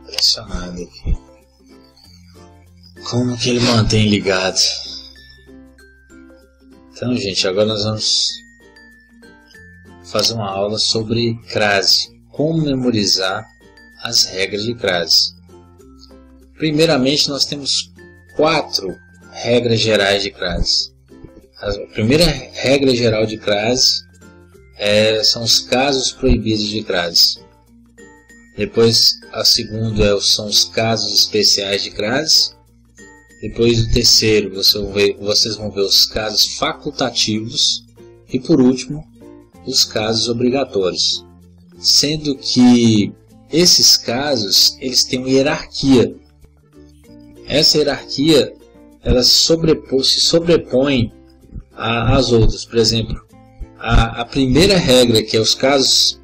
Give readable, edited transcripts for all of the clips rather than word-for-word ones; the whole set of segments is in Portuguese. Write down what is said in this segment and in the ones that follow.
Pressionado aqui. Como que ele mantém ligado? Então, gente, agora nós vamos fazer uma aula sobre crase. Como memorizar as regras de crase. Primeiramente, nós temos 4 regras gerais de crase. A primeira regra geral de crase são os casos proibidos de crase. Depois, a segunda são os casos especiais de crase. Depois, o terceiro, vocês vão ver os casos facultativos. E por último, os casos obrigatórios. Sendo que esses casos eles têm uma hierarquia. Essa hierarquia ela se sobrepõe às outras. Por exemplo, a primeira regra, que é os casos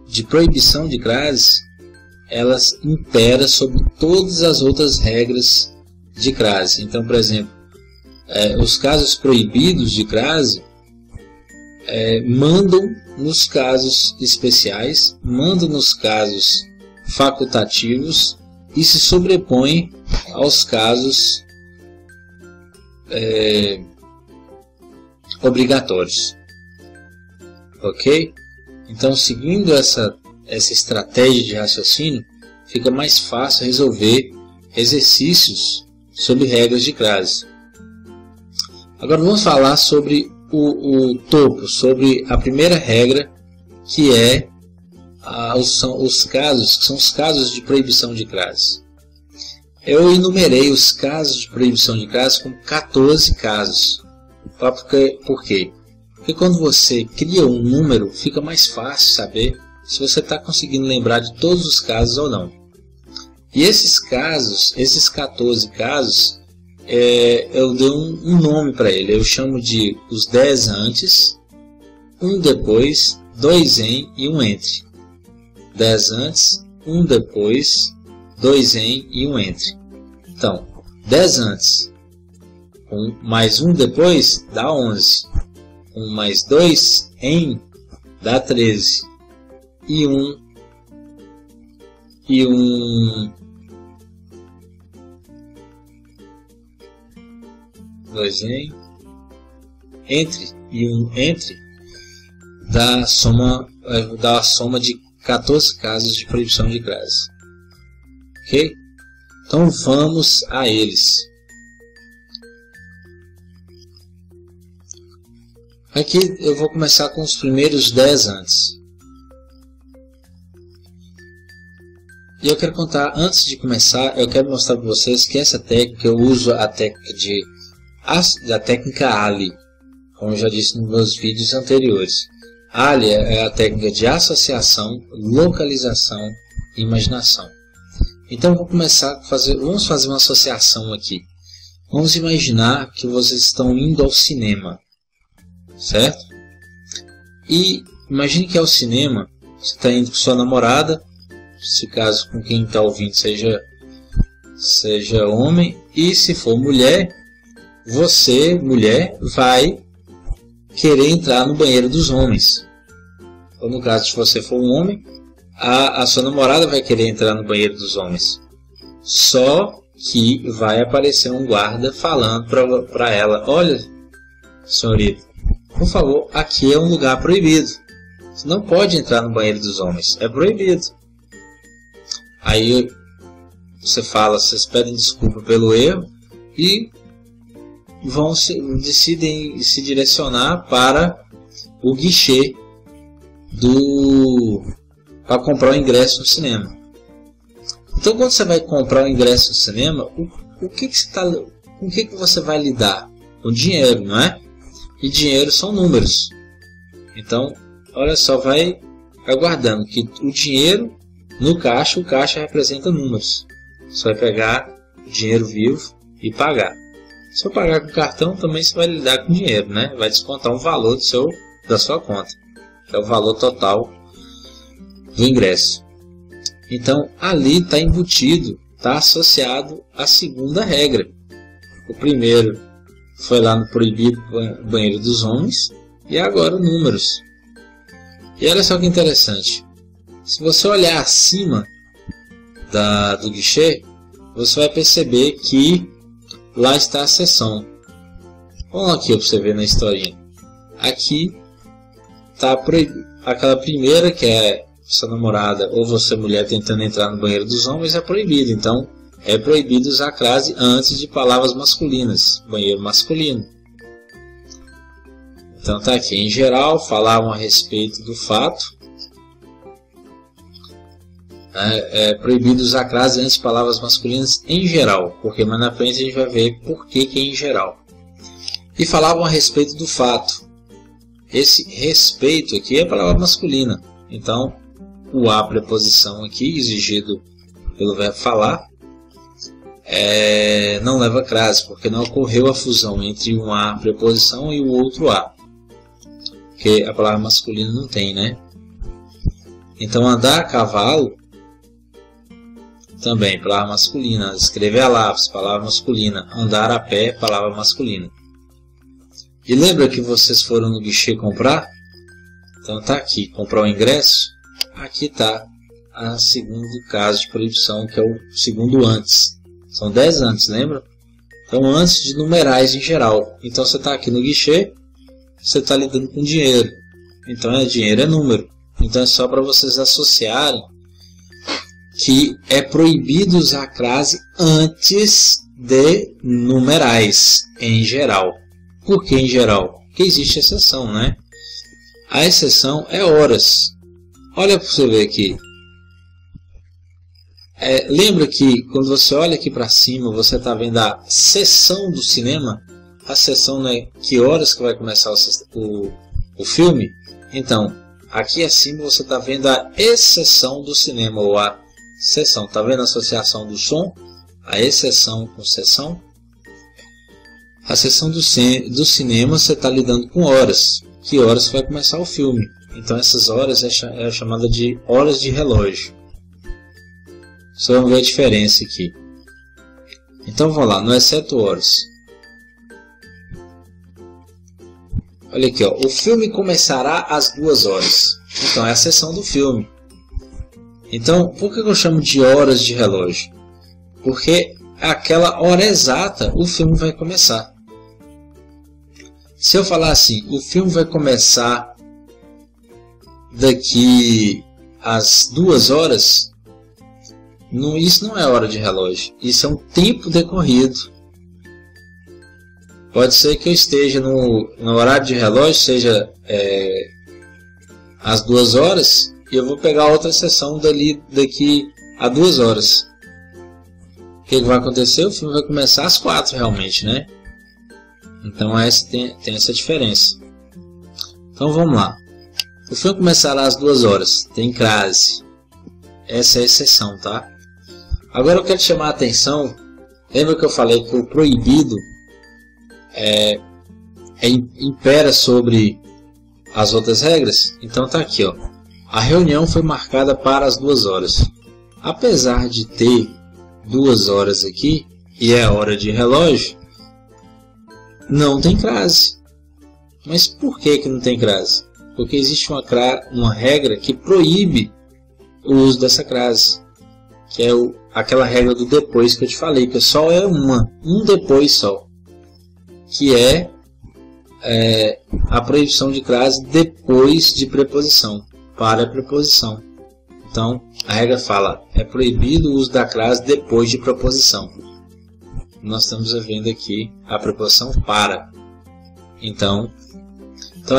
de proibição de crase, elas impera sobre todas as outras regras de crase. Então, por exemplo, os casos proibidos de crase mandam nos casos especiais, mandam nos casos facultativos e se sobrepõem aos casos obrigatórios. Ok? Então, seguindo essa estratégia de raciocínio, fica mais fácil resolver exercícios sobre regras de crase. Agora vamos falar sobre o topo, sobre a primeira regra, que são os casos de proibição de crase. Eu enumerei os casos de proibição de crase com 14 casos. Por quê? Porque quando você cria um número, fica mais fácil saber se você está conseguindo lembrar de todos os casos ou não. E esses casos, esses 14 casos, eu dei um nome para ele. Eu chamo de os 10 antes, 1 depois, 2 em e 1 entre. 10 antes, 1 depois, 2 em e 1 entre. Então, 10 antes mais 1 depois dá 11. 1 mais 2 em dá 13. E 1 2 em entre e 1 entre dá a soma de 14 casos de proibição de crase. Ok? Então vamos a eles. Aqui eu vou começar com os primeiros 10 antes. E eu quero contar, antes de começar, eu quero mostrar para vocês que essa técnica, eu uso a técnica ALI, como eu já disse nos meus vídeos anteriores. ALI é a técnica de associação, localização e imaginação. Então vamos fazer uma associação aqui. Vamos imaginar que vocês estão indo ao cinema, certo? E imagine que ao cinema você está indo com sua namorada, se caso com quem está ouvindo seja homem, e se for mulher, você, mulher, vai querer entrar no banheiro dos homens. Ou no caso, se você for um homem, a sua namorada vai querer entrar no banheiro dos homens. Só que vai aparecer um guarda falando para ela: olha, senhorita, por favor, aqui é um lugar proibido. Você não pode entrar no banheiro dos homens, é proibido. Aí vocês pedem desculpa pelo erro e decidem se direcionar para o guichê para comprar o ingresso no cinema. Então, quando você vai comprar o ingresso no cinema, com o que você vai lidar? Com dinheiro, não é? E dinheiro são números. Então, olha só, vai aguardando que o dinheiro no caixa, o caixa representa números. Você vai pegar o dinheiro vivo e pagar. Se eu pagar com cartão, também você vai lidar com dinheiro, né? Vai descontar um valor da sua conta, que é o valor total do ingresso. Então, ali está embutido, está associado à segunda regra. O primeiro foi lá no proibido banheiro dos homens, e agora números. E olha só que interessante. Se você olhar acima, do guichê, você vai perceber que lá está a seção. Vamos aqui para você ver na historinha. Aqui está aquela primeira, que é sua namorada ou você mulher tentando entrar no banheiro dos homens, é proibido. Então é proibido usar crase antes de palavras masculinas, banheiro masculino. Então tá aqui, em geral, falavam a respeito do fato. É proibido usar crase antes de palavras masculinas em geral, porque mais na frente a gente vai ver por que é em geral. E falavam a respeito do fato. Esse respeito aqui é a palavra masculina. Então, o a preposição aqui, exigido pelo verbo falar, não leva crase, porque não ocorreu a fusão entre um a preposição e o outro a. Porque a palavra masculina não tem, né? Então, andar a cavalo, também, palavra masculina. Escrever a lápis, palavra masculina. Andar a pé, palavra masculina. E lembra que vocês foram no guichê comprar? Então tá aqui, comprar o ingresso. Aqui está o segundo caso de proibição, que é o segundo antes. São 10 antes, lembra? Então antes de numerais em geral. Então você está aqui no guichê, você está lidando com dinheiro. Então dinheiro é número. Então é só para vocês associarem que é proibido usar crase antes de numerais em geral. Por que em geral? Porque existe exceção, né? A exceção é horas. Olha para você ver aqui. Lembra que quando você olha aqui para cima, você está vendo a sessão do cinema? A sessão não é que horas que vai começar o filme? Então, aqui acima você está vendo a exceção do cinema, ou a sessão. Está vendo a associação do som? A exceção com sessão. A sessão do cinema você está lidando com horas. Que horas vai começar o filme? Então essas horas é chamada de horas de relógio. Só vamos ver a diferença aqui. Então vamos lá, no exceto horas. Olha aqui, ó, o filme começará às 2 horas. Então é a sessão do filme. Então por que eu chamo de horas de relógio? Porque aquela hora exata o filme vai começar. Se eu falar assim, o filme vai começar daqui às 2 horas, isso não é hora de relógio, isso é um tempo decorrido. Pode ser que eu esteja no horário de relógio, seja às 2 horas, e eu vou pegar outra sessão daqui a 2 horas. O que vai acontecer? O filme vai começar às 4 realmente, né? Então tem essa diferença. Então vamos lá. O filme começará às 2 horas. Tem crase. Essa é a exceção, tá? Agora eu quero chamar a atenção. Lembra que eu falei que o proibido impera sobre as outras regras? Então tá aqui, ó. A reunião foi marcada para as 2 horas. Apesar de ter 2 horas aqui, e é hora de relógio, não tem crase. Mas por que não tem crase? Porque existe uma regra que proíbe o uso dessa crase, que é aquela regra do depois que eu te falei, que só é um depois só, que é a proibição de crase depois de preposição, para a preposição. Então a regra fala, é proibido o uso da crase depois de preposição. Nós estamos vendo aqui a preposição para. Então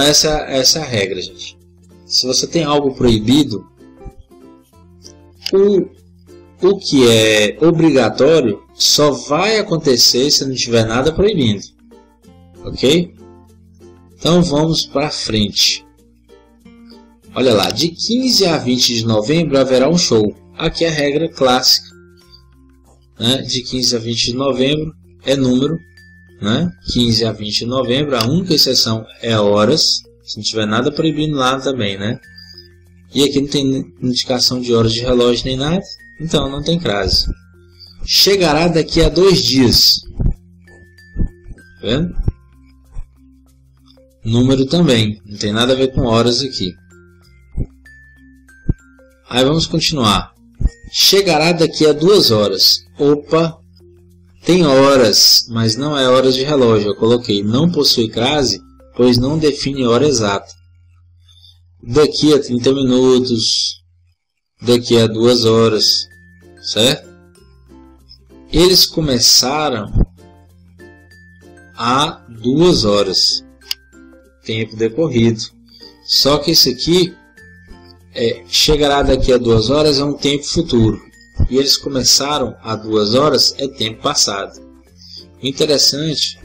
essa é a regra, gente. Se você tem algo proibido, o que é obrigatório só vai acontecer se não tiver nada proibindo. Ok? Então vamos para frente. Olha lá, de 15 a 20 de novembro haverá um show. Aqui é a regra clássica. De 15 a 20 de novembro é número, 15 a 20 de novembro, a única exceção é horas, se não tiver nada proibindo lá também, e aqui não tem indicação de horas de relógio nem nada, então não tem crase. Chegará daqui a 2 dias, tá vendo? Número também, não tem nada a ver com horas aqui. Aí vamos continuar. chegará daqui a 2 horas. Opa, tem horas, mas não é horas de relógio. Eu coloquei não possui crase, pois não define hora exata. Daqui a 30 minutos, daqui a 2 horas, certo? Eles começaram há 2 horas, tempo decorrido. Só que esse aqui, chegará daqui a 2 horas, é um tempo futuro. E eles começaram há 2 horas, é tempo passado. O interessante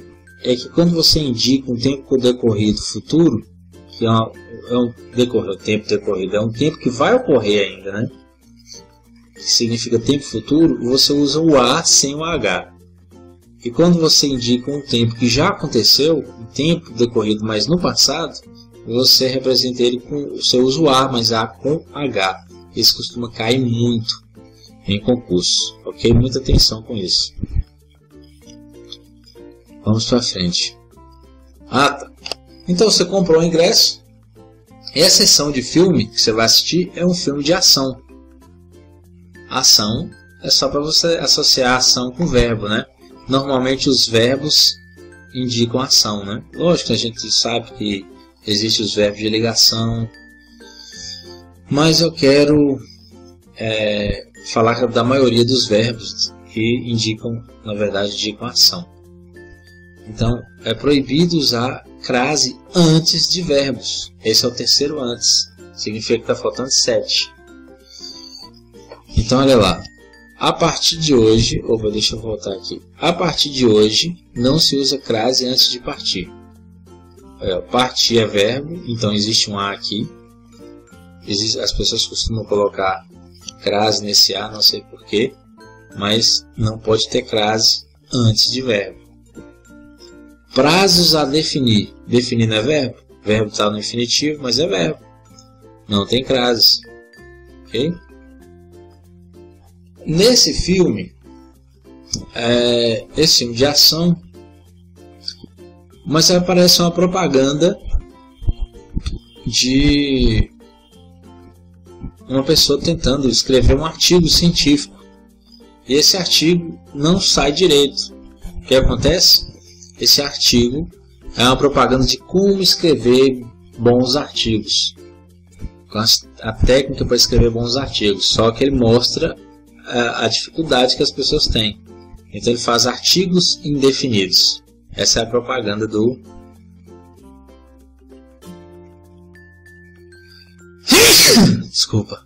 é que quando você indica um tempo decorrido futuro, que tempo decorrido é um tempo que vai ocorrer ainda, né? Que significa tempo futuro, você usa o A sem o H. E quando você indica um tempo que já aconteceu, um tempo decorrido, mas no passado, você representa ele com, você usa o A, mas A com H. Isso costuma cair muito em concurso, ok? Muita atenção com isso. Vamos para frente. Tá. Então você comprou o ingresso. Essa sessão de filme que você vai assistir é um filme de ação. Ação é só para você associar ação com verbo, né? Normalmente os verbos indicam ação, né? Lógico que a gente sabe que existem os verbos de ligação, mas eu quero falar da maioria dos verbos que indicam, na verdade, indicam ação. Então, é proibido usar crase antes de verbos. Esse é o terceiro antes. Significa que está faltando 7. Então, olha lá. A partir de hoje, deixa eu voltar aqui. A partir de hoje, não se usa crase antes de partir. Partir é verbo, então existe um A aqui. As pessoas costumam colocar crase nesse A, não sei porquê, mas não pode ter crase antes de verbo. Prazos a definir. Definir não é verbo? O verbo está no infinitivo, mas é verbo. Não tem crase. Ok? Nesse filme, esse filme de ação, mas aparece uma propaganda de uma pessoa tentando escrever um artigo científico. E esse artigo não sai direito. O que acontece? Esse artigo é uma propaganda de como escrever bons artigos. A técnica para escrever bons artigos. Só que ele mostra a dificuldade que as pessoas têm. Então ele faz artigos indefinidos. Essa é a propaganda do... Desculpa.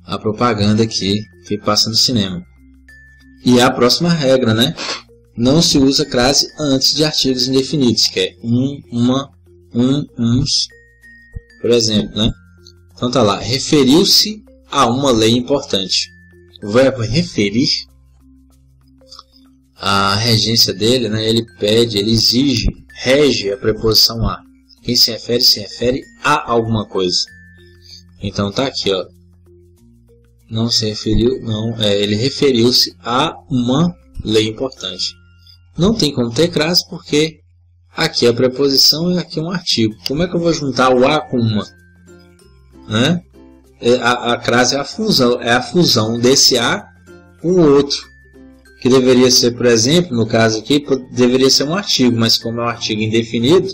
A propaganda aqui que passa no cinema. E a próxima regra, né? Não se usa crase antes de artigos indefinidos, que é uma, uns, por exemplo, né? Então tá lá, referiu-se a uma lei importante. O verbo referir, a regência dele, né? Ele pede, ele exige, rege a preposição a. Quem se refere a alguma coisa. Então tá aqui, ó. Não se referiu, não, ele referiu-se a uma lei importante. Não tem como ter crase porque aqui é a preposição e aqui é um artigo. Como é que eu vou juntar o a com uma? Né? A crase é a fusão desse a com o outro. Que deveria ser, por exemplo, no caso aqui, deveria ser um artigo, mas como é um artigo indefinido,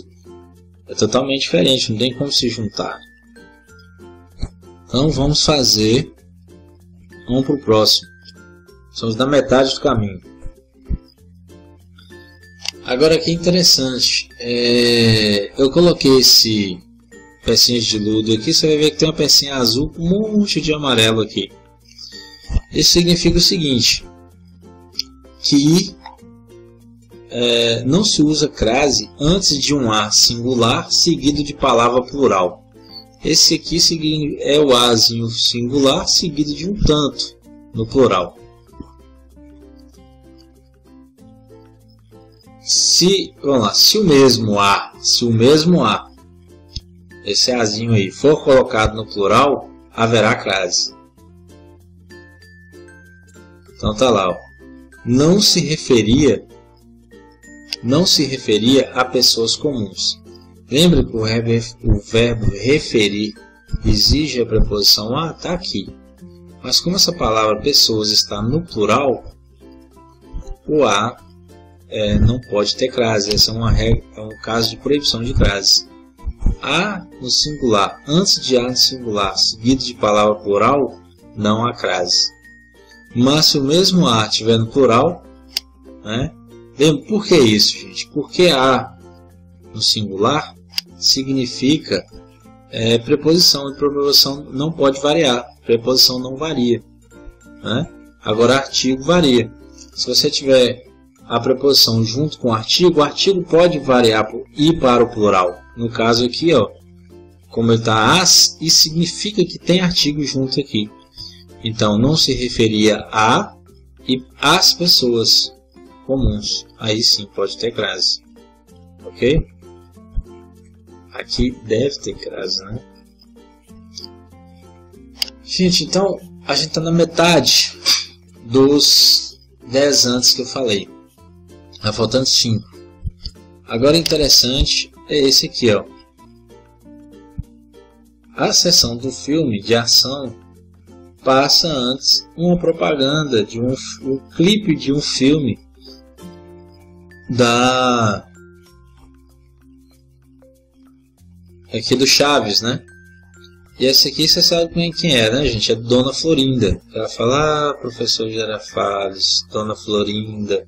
é totalmente diferente, não tem como se juntar. Então vamos fazer, vamos para o próximo. Somos na metade do caminho. Agora que interessante, eu coloquei esse pecinhas de ludo aqui, você vai ver que tem uma pecinha azul com um monte de amarelo aqui. Isso significa o seguinte, que não se usa crase antes de um A singular seguido de palavra plural. Esse aqui é o Azinho singular seguido de um tanto no plural. Vamos lá, se o mesmo A, esse Azinho aí, for colocado no plural, haverá crase. Então tá lá, ó. Não se referia a pessoas comuns. Lembra que o verbo referir exige a preposição a? Está aqui. Mas como essa palavra pessoas está no plural, o a não pode ter crase. Essa é uma regra, é um caso de proibição de crase. A no singular, antes de a no singular, seguido de palavra plural, não há crase. Mas se o mesmo a estiver no plural, né? Por que isso, gente? Porque a no singular significa preposição, e preposição não pode variar. Preposição não varia, né? Agora artigo varia. Se você tiver a preposição junto com o artigo pode variar e ir para o plural. No caso aqui, ó, como ele está as, isso significa que tem artigo junto aqui. Então não se referia a e as pessoas comuns. Aí sim pode ter crase. Ok? Aqui deve ter crase, né? Gente, então a gente está na metade dos 10 antes que eu falei. Vai faltando 5. Agora interessante é esse aqui, ó. A seção do filme de ação passa antes uma propaganda de um clipe de um filme aqui do Chaves, né? E essa aqui você sabe quem é, né, gente? É Dona Florinda. Ela fala, professor Girafales, Dona Florinda.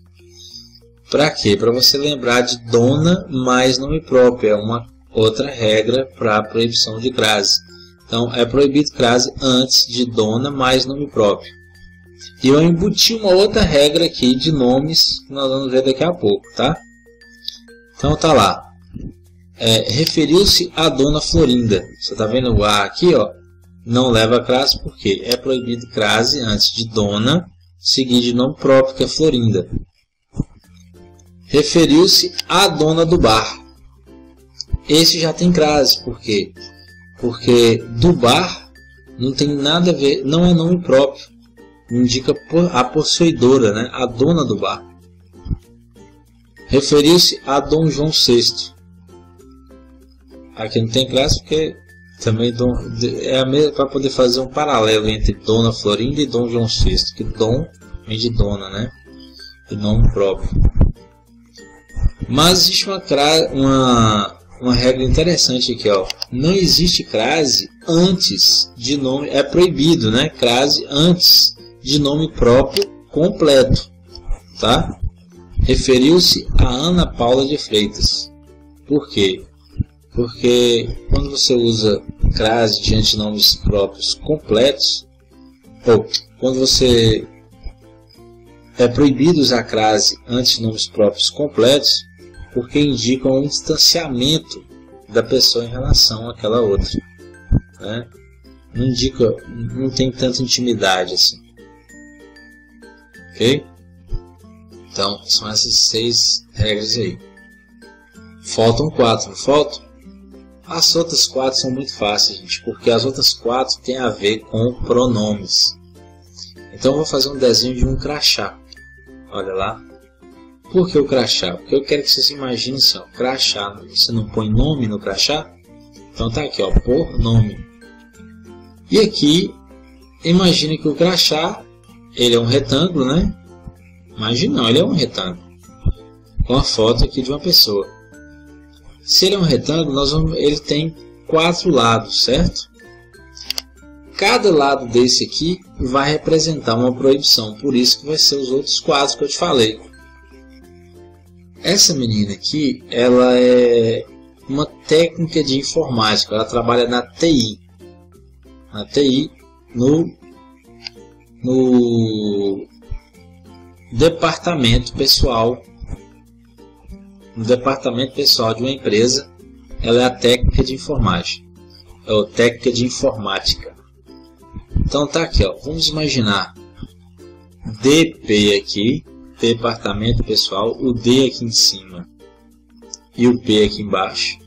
Para quê? Para você lembrar de dona mais nome próprio. É uma outra regra para a proibição de crase. Então, é proibido crase antes de dona mais nome próprio. E eu embuti uma outra regra aqui de nomes que nós vamos ver daqui a pouco, tá? Então, tá lá. Referiu-se a Dona Florinda. Você tá vendo o A aqui, ó? Não leva crase porque é proibido crase antes de dona, seguido de nome próprio, que é Florinda. Referiu-se à dona do bar. Esse já tem crase. Por quê? Porque do bar não tem nada a ver, não é nome próprio. Indica a possuidora, né? A dona do bar. Referiu-se a Dom João VI. Aqui não tem crase porque também para poder fazer um paralelo entre Dona Florinda e Dom João VI. Que Dom vem de dona, né? De nome próprio. Mas existe uma regra interessante aqui, ó. Não existe crase antes de nome, é proibido, né? Crase antes de nome próprio completo, tá? Referiu-se a Ana Paula de Freitas. Por quê? Porque quando você usa crase diante de nomes próprios completos, ou quando você é proibido usar crase antes de nomes próprios completos, porque indicam um distanciamento da pessoa em relação àquela outra, né? Não tem tanta intimidade assim. Ok? Então, são essas 6 regras aí. Faltam 4, não faltam? As outras 4 são muito fáceis, gente, porque as outras 4 têm a ver com pronomes. Então, eu vou fazer um desenho de um crachá. Olha lá. Por que o crachá? Porque eu quero que vocês imaginem assim, ó, crachá. Você não põe nome no crachá? Então tá aqui, ó, por nome. E aqui, imagine que o crachá, ele é um retângulo, né? Imagina, não, ele é um retângulo. Com a foto aqui de uma pessoa. Se ele é um retângulo, ele tem 4 lados, certo? Cada lado desse aqui vai representar uma proibição. Por isso que vai ser os outros 4 que eu te falei. Essa menina aqui, ela é uma técnica de informática. Ela trabalha na TI. Na TI, no departamento pessoal. No departamento pessoal de uma empresa, ela é a técnica de informática. É a técnica de informática. Então tá aqui, ó. Vamos imaginar DP aqui, departamento pessoal, o D aqui em cima e o P aqui embaixo,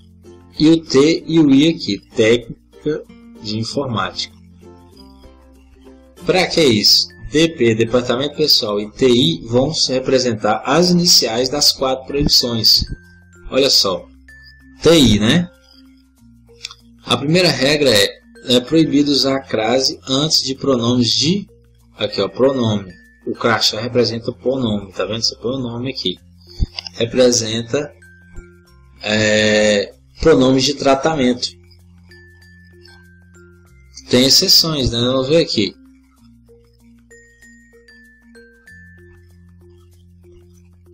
e o T e o I aqui, técnica de informática. Para que isso? DP, departamento pessoal, e TI vão representar as iniciais das 4 proibições. Olha só, TI, né? A primeira regra é é proibido usar a crase antes de pronomes de... Aqui, ó, pronome. O crachá representa o pronome, tá vendo? Você põe o nome aqui. Representa pronomes de tratamento. Tem exceções, né? Vamos ver aqui.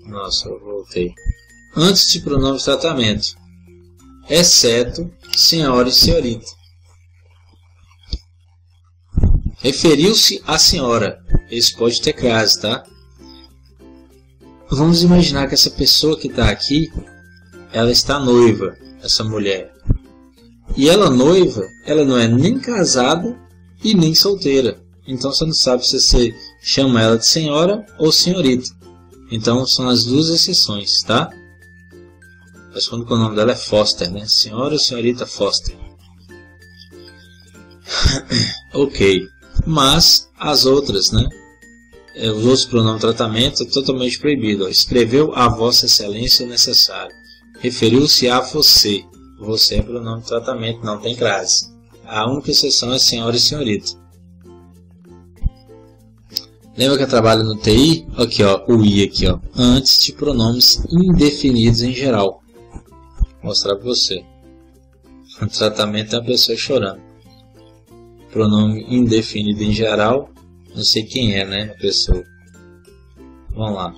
Nossa, eu voltei. Antes de pronome de tratamento, exceto senhora e senhorita. Referiu-se à senhora. Esse pode ter crase, tá? Vamos imaginar que essa pessoa que está aqui, ela está noiva, essa mulher. E ela noiva, ela não é nem casada e nem solteira. Então você não sabe se você chama ela de senhora ou senhorita. Então são as duas exceções, tá? Mas quando o nome dela é Foster, né? Senhora ou senhorita Foster. Ok. Mas as outras, né? Os outros pronomes de tratamento é totalmente proibido. Ó. Escreveu a vossa excelência o necessário. Referiu-se a você. Você é pronome de tratamento, não tem crase. A única exceção é senhora e senhorita. Lembra que eu trabalho no TI? Aqui, ó, o I aqui, ó. Antes de pronomes indefinidos em geral. Vou mostrar para você. O tratamento é a pessoa chorando. Pronome indefinido em geral. Não sei quem é, né? A pessoa. Vamos lá.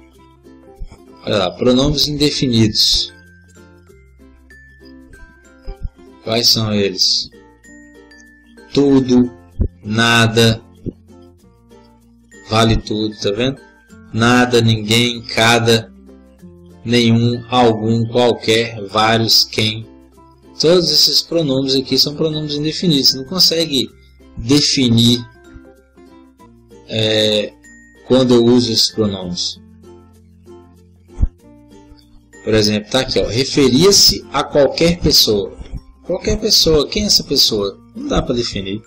Olha lá. Pronomes indefinidos. Quais são eles? Tudo, nada, vale tudo, tá vendo? Nada, ninguém, cada, nenhum, algum, qualquer, vários, quem. Todos esses pronomes aqui são pronomes indefinidos. Você não consegue definir quando eu uso esses pronomes. Por exemplo, tá aqui, ó. Referia-se a qualquer pessoa. Qualquer pessoa. Quem é essa pessoa? Não dá para definir.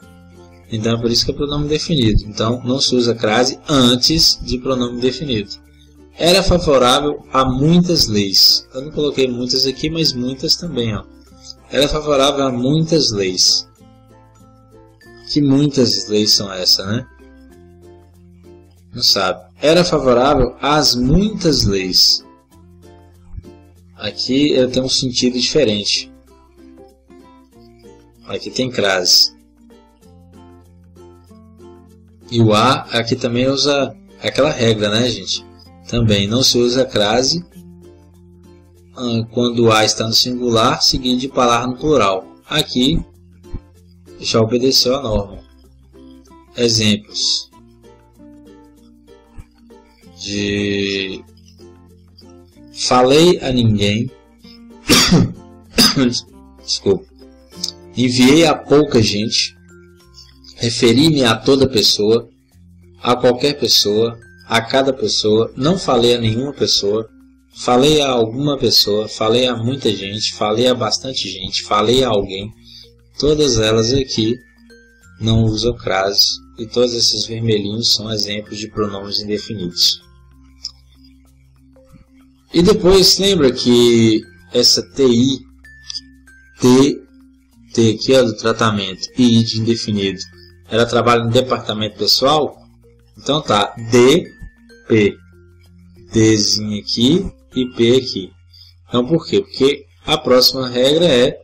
Então é por isso que é pronome definido. Então não se usa crase antes de pronome definido. Era favorável a muitas leis. Eu não coloquei muitas aqui, mas muitas também, ó. Era favorável a muitas leis. Que muitas leis são essas, né? Não sabe. Era favorável às muitas leis. Aqui ele tem um sentido diferente. Aqui tem crase. E o a aqui também usa aquela regra, né, gente? Também não se usa crase quando o a está no singular, seguido de palavra no plural. Aqui já obedeceu a norma. Exemplos de falei a ninguém. Desculpa. Enviei a pouca gente. Referi-me a toda pessoa, a qualquer pessoa, a cada pessoa. Não falei a nenhuma pessoa. Falei a alguma pessoa. Falei a muita gente. Falei a bastante gente. Falei a alguém. Todas elas aqui não usam crase. E todos esses vermelhinhos são exemplos de pronomes indefinidos. E depois, lembra que essa TI, T aqui é do tratamento, I de indefinido, ela trabalha no departamento pessoal? Então tá, D, P, Dzinho aqui e P aqui. Então por quê? Porque a próxima regra é,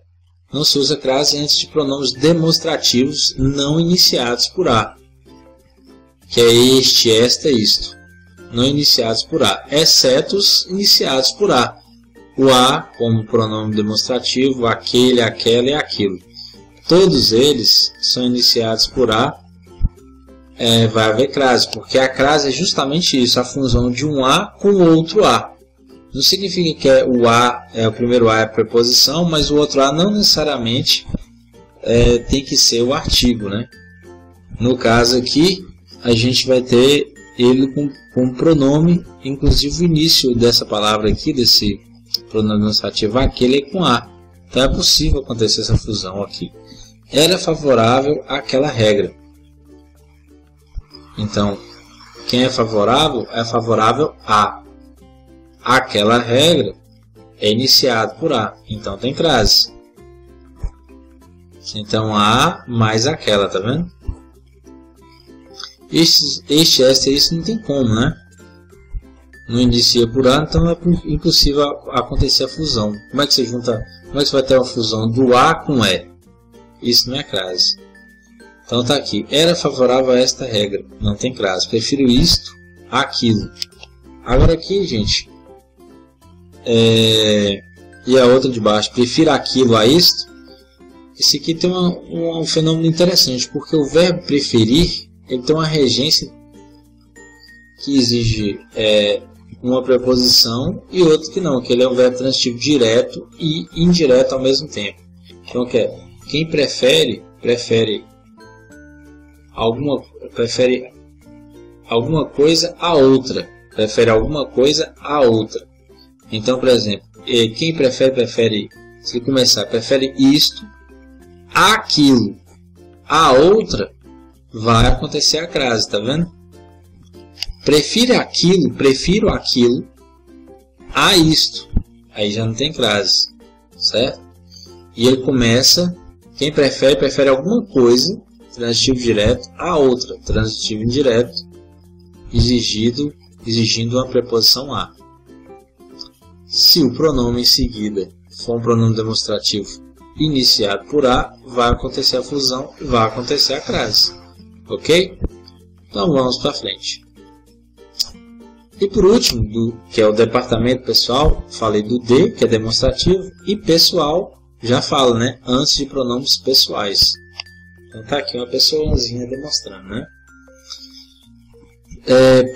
não se usa crase antes de pronomes demonstrativos não iniciados por A. Que é este, esta, isto. Não iniciados por A, exceto os iniciados por A. O A como pronome demonstrativo, aquele, aquela e aquilo. Todos eles são iniciados por A, vai haver crase, porque a crase é justamente isso, a fusão de um A com outro A. Não significa que o A, o primeiro A é a preposição, mas o outro A não necessariamente tem que ser o artigo, né? No caso aqui, a gente vai ter ele com pronome, inclusive o início dessa palavra aqui, desse pronome demonstrativo, aquele é com A. Então é possível acontecer essa fusão aqui. Era favorável àquela regra. Então, quem é favorável a aquela regra é iniciado por A. Então tem crase. Então a mais aquela, tá vendo? Esta, isso não tem como, né? Não inicia por A, então é impossível acontecer a fusão. Como é que você junta? Como é que você vai ter uma fusão do A com E? Isso não é crase. Então tá aqui. Era favorável a esta regra. Não tem crase. Prefiro isto àquilo. Agora aqui, gente. E a outra de baixo. Prefiro aquilo a isto. Esse aqui tem um fenômeno interessante. Porque o verbo preferir, ele tem uma regência que exige uma preposição e outra que não. Que ele é um verbo transitivo direto e indireto ao mesmo tempo. Então quem prefere alguma coisa a outra. Prefere alguma coisa a outra. Então, por exemplo, quem prefere, se começar, prefere isto àquilo. A outra, vai acontecer a crase, tá vendo? Prefiro aquilo a isto. Aí já não tem crase, certo? E ele começa, quem prefere alguma coisa, transitivo direto, a outra, transitivo indireto, exigindo uma preposição a. Se o pronome em seguida for um pronome demonstrativo iniciado por a, vai acontecer a fusão e vai acontecer a crase. Ok? Então vamos para frente. E por último, que é o departamento pessoal, falei do D, que é demonstrativo, e pessoal, já falo, né? Antes de pronomes pessoais. Então tá aqui uma pessoazinha demonstrando, né?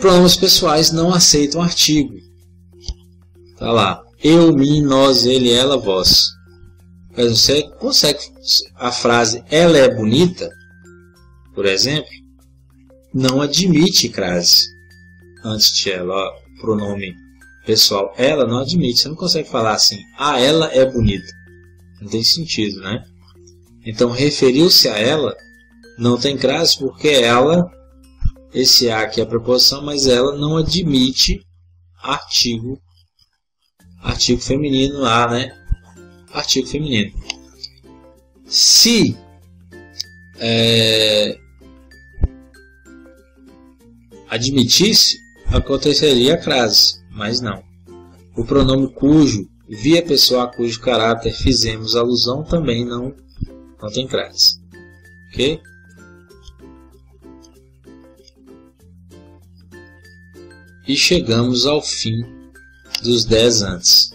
Pronomes pessoais não aceitam artigo. Tá lá. Eu, mim, nós, ele, ela, vós. Mas você consegue a frase ela é bonita, por exemplo, não admite crase antes de ela. Ó, pronome pessoal ela não admite. Você não consegue falar assim, ela é bonita. Não tem sentido, né? Então referiu-se a ela não tem crase porque ela, esse a aqui é a preposição, mas ela não admite artigo feminino lá, né? Artigo feminino. Se admitisse, aconteceria a crase, mas não. O pronome cujo, via pessoa a cujo caráter fizemos alusão, também não tem crase. Ok? E chegamos ao fim dos 10 antes.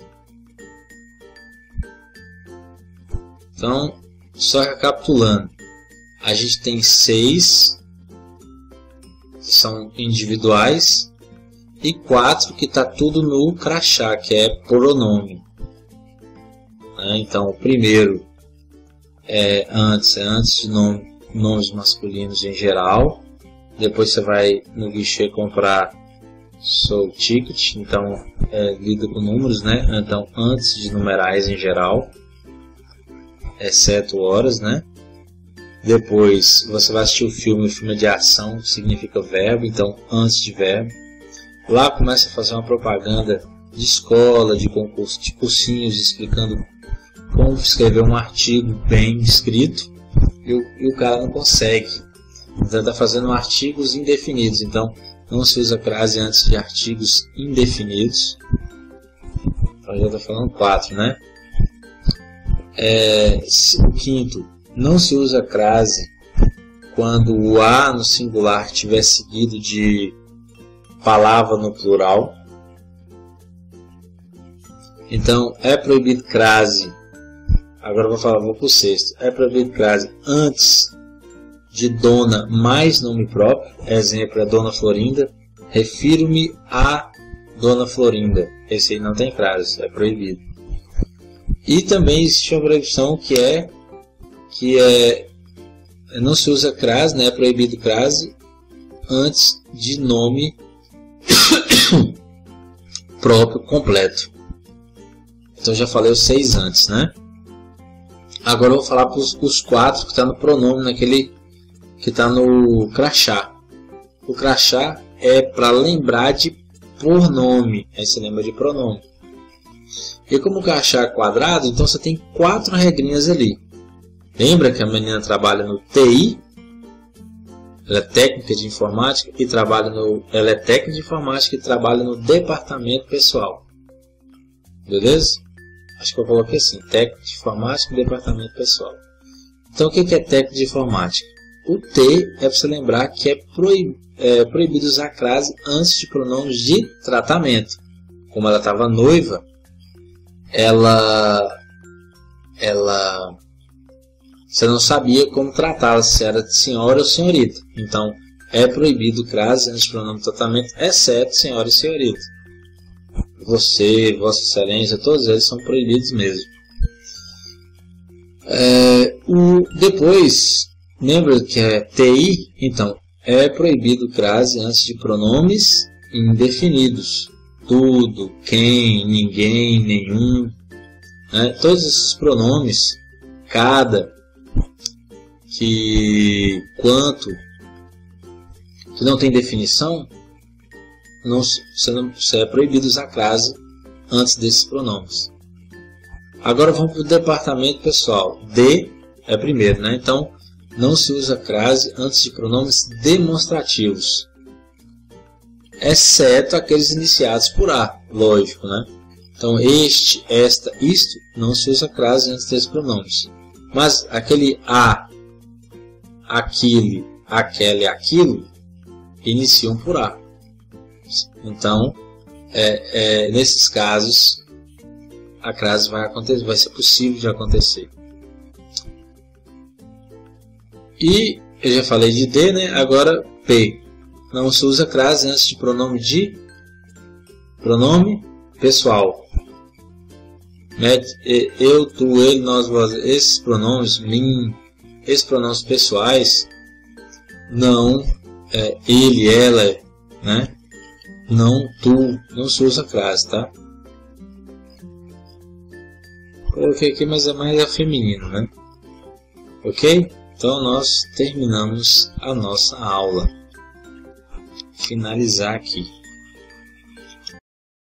Então, só recapitulando, a gente tem 6 que são individuais e 4 que está tudo no crachá, que é pronome. Então, o primeiro é antes de nomes masculinos em geral. Depois você vai no guichê comprar seu ticket, então lida com números, né? Então, antes de numerais em geral, exceto horas, né? Depois você vai assistir o filme de ação, significa verbo, então antes de verbo. Lá começa a fazer uma propaganda de escola, de concurso, de cursinhos, explicando como escrever um artigo bem escrito, e o cara não consegue. Então está fazendo artigos indefinidos, então não se usa crase antes de artigos indefinidos. Então já está falando 4, né? O quinto, não se usa crase quando o a no singular estiver seguido de palavra no plural. Então é proibido crase. Agora vou para o sexto. É proibido crase antes de dona mais nome próprio. Exemplo é Dona Florinda. Refiro-me a Dona Florinda. Esse aí não tem crase, é proibido. E também existe uma proibição que não se usa crase, né? É proibido crase antes de nome próprio completo. Então já falei os 6 antes, né? Agora eu vou falar para os 4 que está no pronome, naquele que está no crachá. O crachá é para lembrar de por nome. Aí você lembra de pronome. E como o crachá é quadrado, então você tem 4 regrinhas ali. Lembra que a menina trabalha no TI? Ela é técnica de informática e trabalha ela é técnica de informática e trabalha no departamento pessoal. Beleza? Acho que eu coloquei assim, técnica de informática e departamento pessoal. Então o que é técnica de informática? O T é para você lembrar que é proibido usar crase antes de pronomes de tratamento. Como ela estava noiva, você não sabia como tratá-la, se era de senhora ou senhorita. Então, é proibido crase antes de pronome de tratamento, exceto senhora e senhorita. Você, Vossa Excelência, todos eles são proibidos mesmo. Depois, lembra que é TI? Então, é proibido crase antes de pronomes indefinidos. Tudo, quem, ninguém, nenhum. Né? Todos esses pronomes, cada, que, quanto, que não tem definição, você é proibido usar crase antes desses pronomes. Agora vamos para o departamento pessoal. D é primeiro, né? Então não se usa crase antes de pronomes demonstrativos, exceto aqueles iniciados por A, lógico, né? Então este, esta, isto, não se usa crase antes desses pronomes. Mas aquele A, aquele, aquela e aquilo iniciam por A. Então, nesses casos, a crase vai ser possível de acontecer. E eu já falei de D, né? Agora P. Não se usa crase antes de pronome pessoal. Né? Eu, tu, ele, nós, vós. Esses pronomes, mim, esses pronomes pessoais, não, ele, ela, né? Não, tu, não se usa crase, tá? Coloquei aqui, mas é mais feminino, né? Ok? Então nós terminamos a nossa aula. Finalizar aqui.